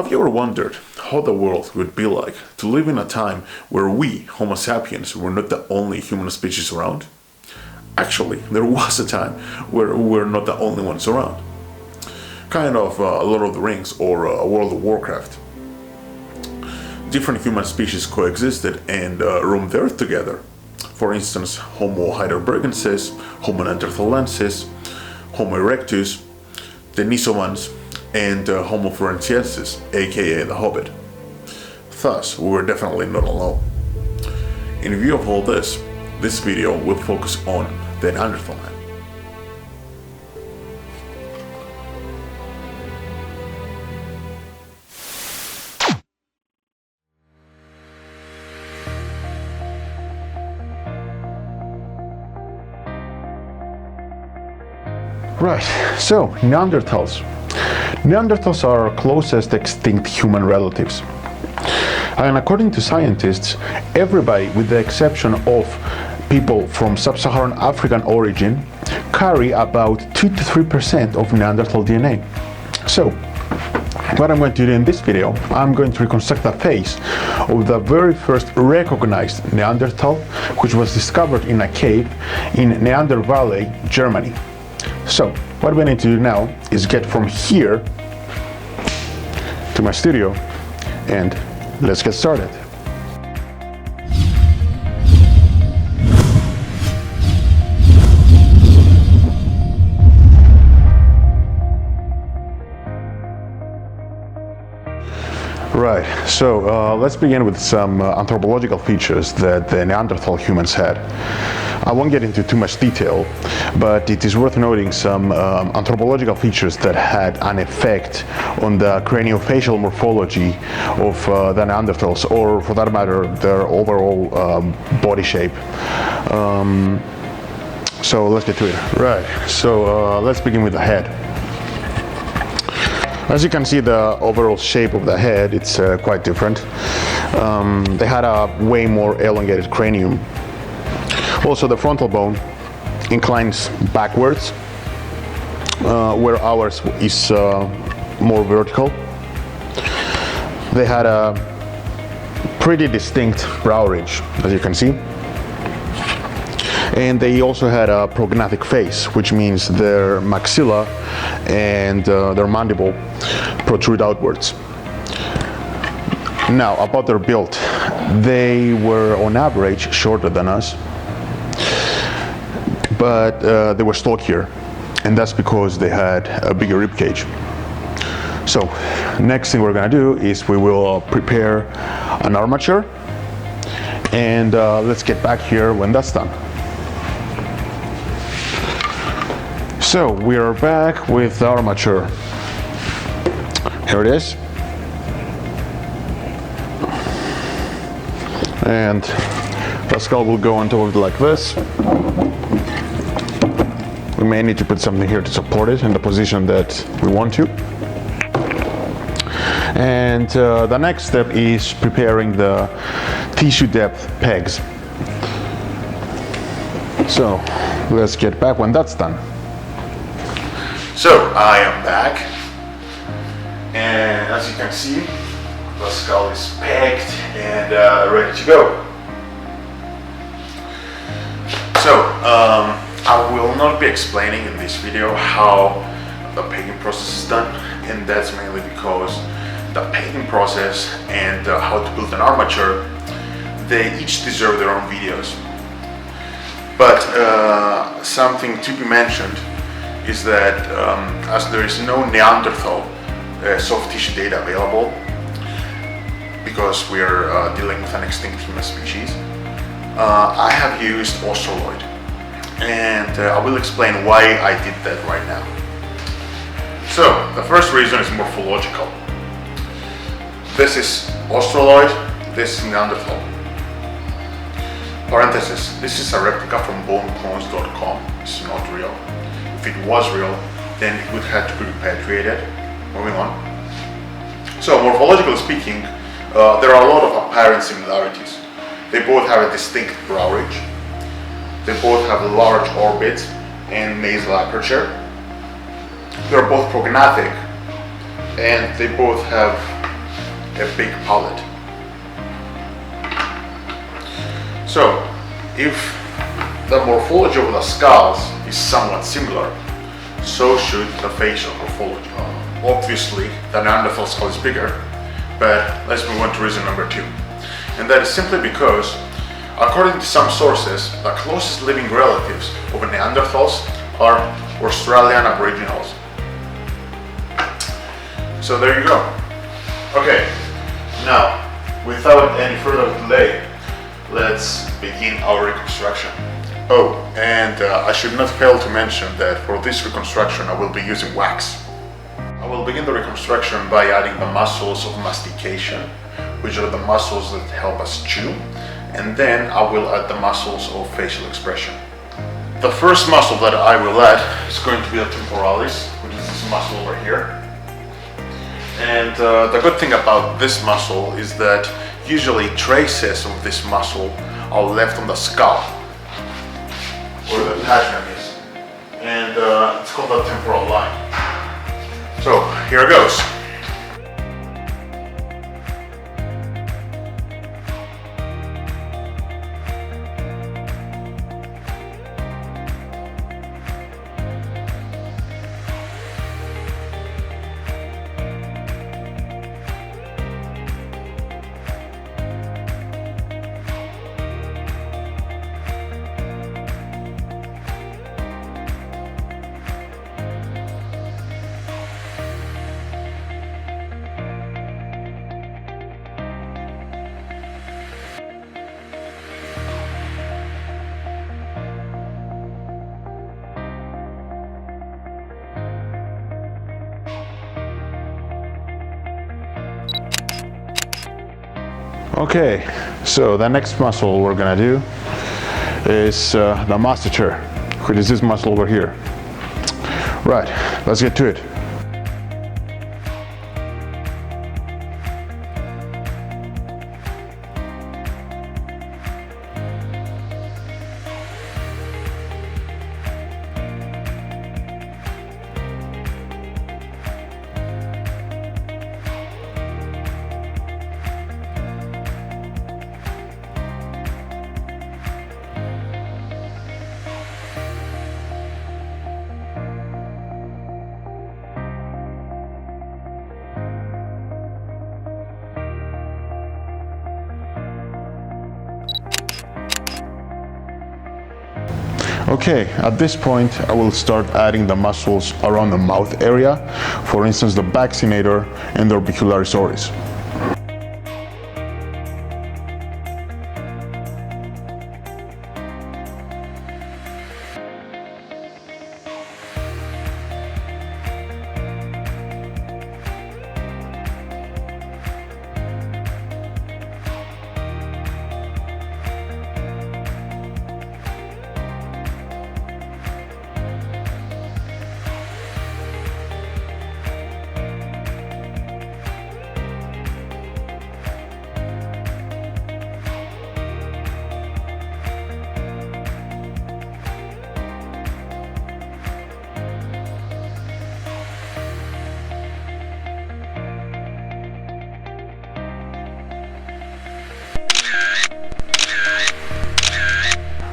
Have you ever wondered how the world would be like to live in a time where we, Homo sapiens, were not the only human species around? Actually, there was a time where we were not the only ones around. Kind of Lord of the Rings or World of Warcraft. Different human species coexisted and roamed the earth together. For instance, Homo heidelbergensis, Homo neanderthalensis, Homo erectus, Denisovans, and Homo floresiensis, aka the Hobbit. Thus, we were definitely not alone. In view of all this video will focus on the Neanderthal man. Right, so Neanderthals. Neanderthals are our closest extinct human relatives. And according to scientists, everybody, with the exception of people from sub-Saharan African origin, carry about 2 to 3% of Neanderthal DNA. So, what I'm going to do in this video, I'm going to reconstruct the face of the very first recognized Neanderthal, which was discovered in a cave in Neander Valley, Germany. So, what we need to do now is get from here to my studio and let's get started. Right, so let's begin with some anthropological features that the Neanderthal humans had. I won't get into too much detail, but it is worth noting some anthropological features that had an effect on the craniofacial morphology of the Neanderthals, or for that matter, their overall body shape. So let's get to it. Right, so let's begin with the head. As you can see, the overall shape of the head, it's quite different. They had a way more elongated cranium. Also, the frontal bone inclines backwards, where ours is more vertical. They had a pretty distinct brow ridge, as you can see. And they also had a prognathic face, which means their maxilla and their mandible protrude outwards. Now, about their build, they were on average shorter than us, but they were stockier, and that's because they had a bigger rib cage. So, next thing we're gonna do is we will prepare an armature, and let's get back here when that's done. So, we are back with the armature. Here it is. And the skull will go on top of it like this. We may need to put something here to support it in the position that we want to. And the next step is preparing the tissue depth pegs. So let's get back when that's done. So I am back, and as you can see, the skull is pegged and ready to go. So I will not be explaining in this video how the pegging process is done, and that's mainly because the pegging process and how to build an armature, they each deserve their own videos. But something to be mentioned is that as there is no Neanderthal soft tissue data available, because we are dealing with an extinct human species, I have used Australoid, and I will explain why I did that right now. So, the first reason is morphological. This is Australoid, this is Neanderthal. Parenthesis, this is a replica from boneclones.com, it's not real. If it was real, then it would have to be repatriated. Moving on. So, morphologically speaking, there are a lot of apparent similarities. They both have a distinct brow ridge. They both have a large orbit and nasal aperture. They're both prognathic, and they both have a big pallet. So, if the morphology of the skulls is somewhat similar, so should the facial morphology. Obviously, the Neanderthal skull is bigger, but let's move on to reason number 2. And that is simply because, according to some sources, the closest living relatives of Neanderthals are Australian Aboriginals. So there you go. Okay, now, without any further delay, let's begin our reconstruction. Oh, and I should not fail to mention that for this reconstruction I will be using wax. I will begin the reconstruction by adding the muscles of mastication, which are the muscles that help us chew, and then I will add the muscles of facial expression. The first muscle that I will add is going to be the temporalis, which is this muscle over here. And the good thing about this muscle is that usually traces of this muscle are left on the skull, where the attachment is. And it's called the temporal line. So here it goes. Okay, so the next muscle we're gonna do is the masseter, which is this muscle over here. Right, let's get to it. Okay, at this point I will start adding the muscles around the mouth area, for instance the vaccinator and the orbicularis oris.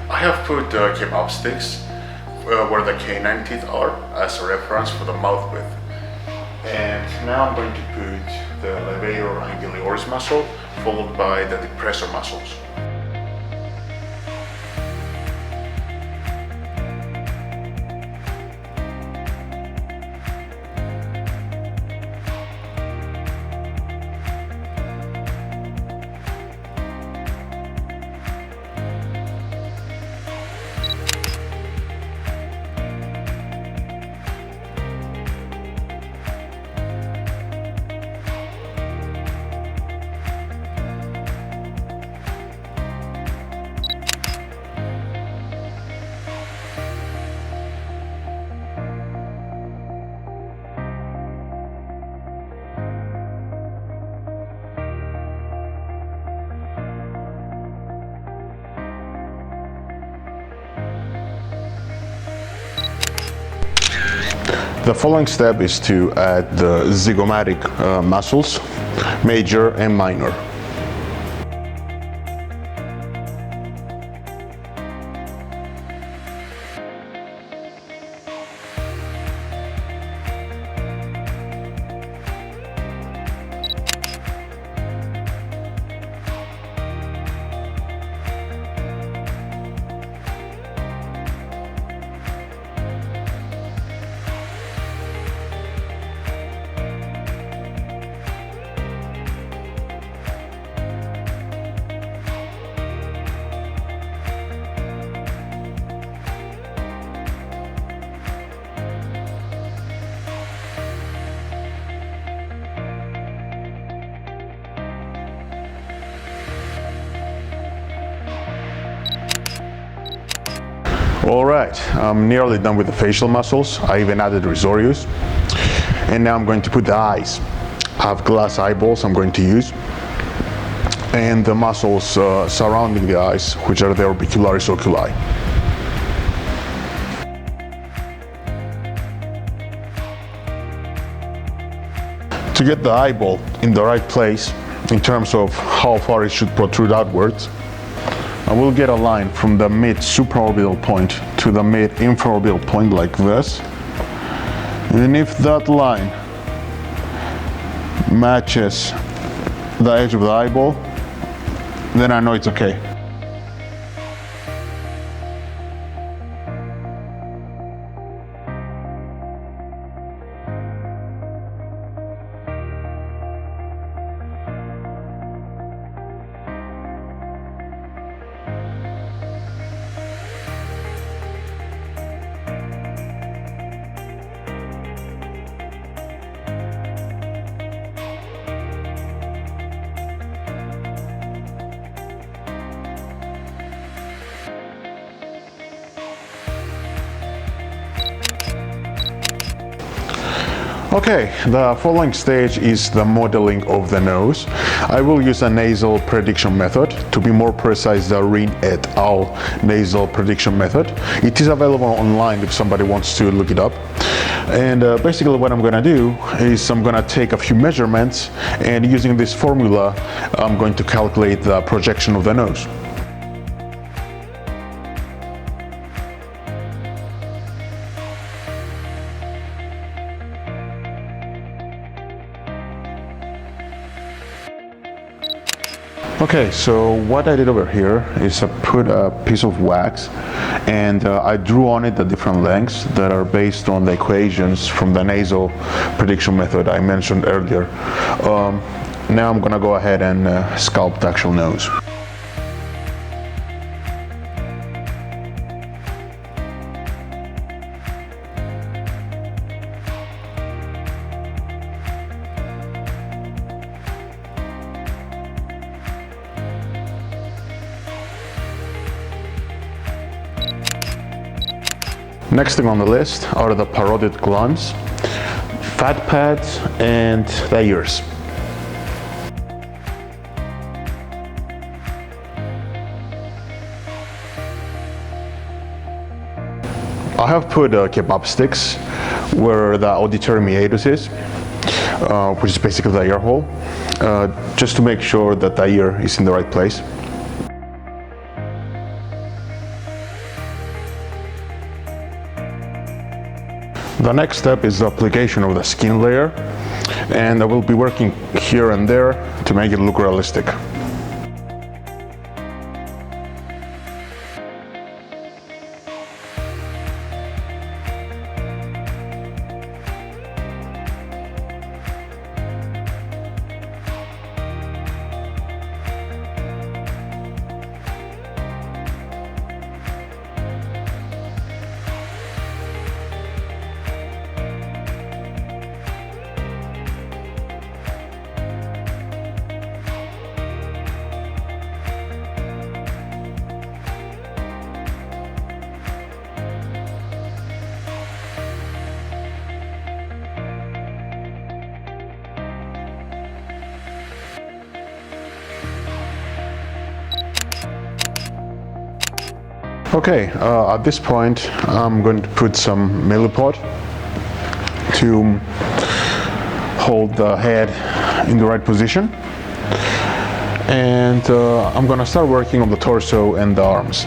I have put kebab sticks where the canine teeth are as a reference for the mouth width. And now I'm going to put the levator angulioris muscle followed by the depressor muscles. The following step is to add the zygomatic muscles. major and minor. Alright, I'm nearly done with the facial muscles. I even added risorius. And now I'm going to put the eyes. I have glass eyeballs I'm going to use. And the muscles surrounding the eyes, which are the orbicularis oculi. To get the eyeball in the right place, in terms of how far it should protrude outwards, I will get a line from the mid-supraorbital point to the mid-infraorbital point like this. And if that line matches the edge of the eyeball, then I know it's okay. Okay, the following stage is the modeling of the nose. I will use a nasal prediction method. To be more precise, the Rin et al. Nasal prediction method. It is available online if somebody wants to look it up. And basically what I'm gonna do is I'm gonna take a few measurements, and using this formula, I'm going to calculate the projection of the nose. Okay, so what I did over here is I put a piece of wax and I drew on it the different lengths that are based on the equations from the nasal prediction method I mentioned earlier. Now I'm gonna go ahead and sculpt the actual nose. Next thing on the list are the parotid glands, fat pads, and the ears. I have put kebab sticks where the auditory meatus is, which is basically the ear hole, just to make sure that the ear is in the right place. The next step is the application of the skin layer, and I will be working here and there to make it look realistic. Okay, at this point I'm going to put some milliput to hold the head in the right position. And I'm gonna start working on the torso and the arms.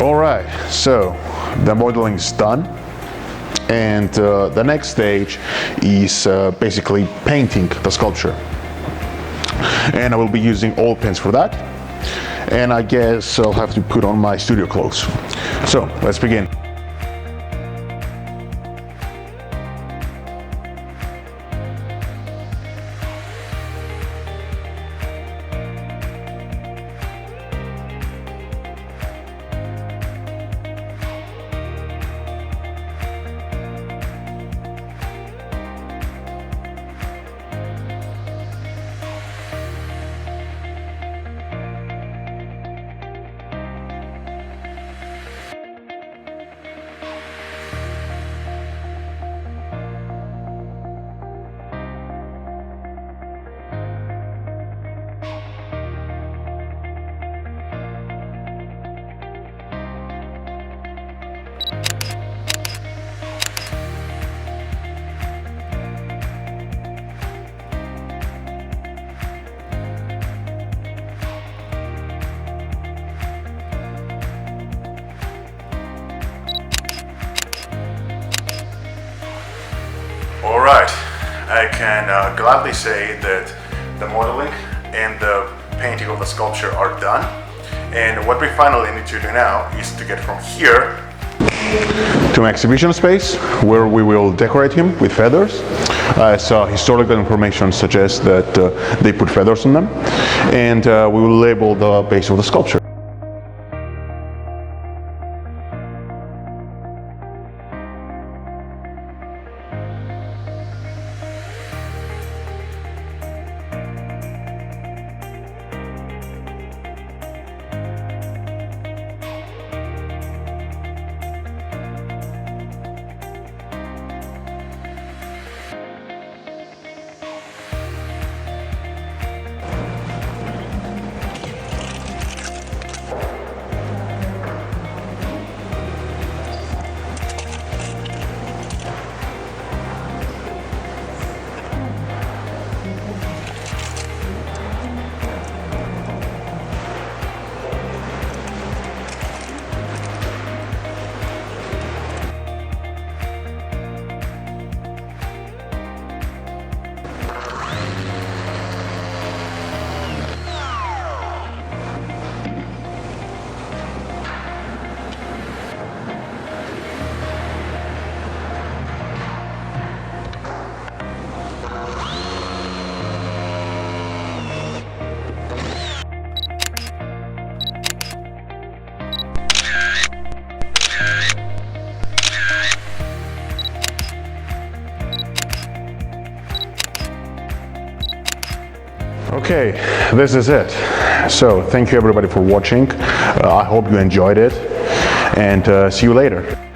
Alright, so the modeling is done, and the next stage is basically painting the sculpture. And I will be using oil paints for that, and I guess I'll have to put on my studio clothes. So let's begin. Alright, I can gladly say that the modeling and the painting of the sculpture are done, and what we finally need to do now is to get from here to an exhibition space where we will decorate him with feathers. So historical information suggests that they put feathers on them, and we will label the base of the sculpture. Okay, this is it. So thank you everybody for watching. I hope you enjoyed it, and see you later.